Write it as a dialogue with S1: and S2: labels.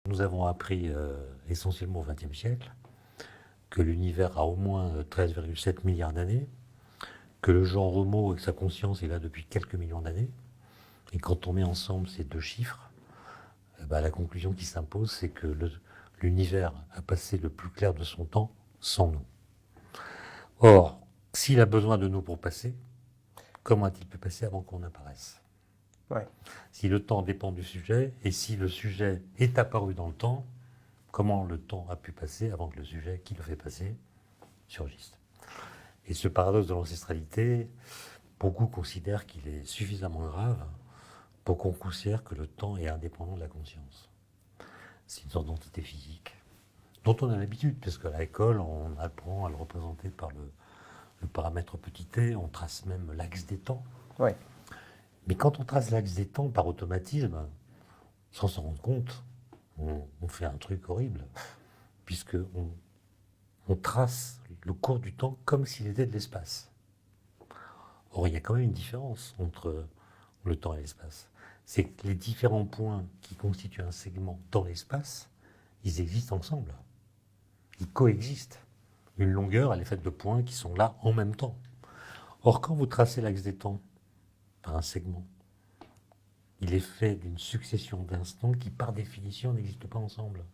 S1: Nous avons appris essentiellement au XXe siècle que l'univers a au moins 13,7 milliards d'années, que le genre Homo avec sa conscience est là depuis quelques millions d'années, et quand on met ensemble ces deux chiffres, la conclusion qui s'impose, c'est que l'univers a passé le plus clair de son temps sans nous. Or, s'il a besoin de nous pour passer, comment a-t-il pu passer avant qu'on apparaisse?
S2: Ouais.
S1: Si le temps dépend du sujet, et si le sujet est apparu dans le temps, comment le temps a pu passer avant que le sujet qui le fait passer surgisse? Et ce paradoxe de l'ancestralité, beaucoup considèrent qu'il est suffisamment grave pour qu'on considère que le temps est indépendant de la conscience. C'est une sorte d'entité physique dont on a l'habitude, parce qu'à l'école, on apprend à le représenter par le paramètre petit t, on trace même l'axe des temps.
S2: Ouais.
S1: Mais quand on trace l'axe des temps par automatisme, sans s'en rendre compte, on fait un truc horrible, puisque on trace le cours du temps comme s'il était de l'espace. Or, il y a quand même une différence entre le temps et l'espace. C'est que les différents points qui constituent un segment dans l'espace, ils existent ensemble. Ils coexistent. Une longueur, elle est faite de points qui sont là en même temps. Or, quand vous tracez l'axe des temps par un segment, il est fait d'une succession d'instants qui, par définition, n'existent pas ensemble.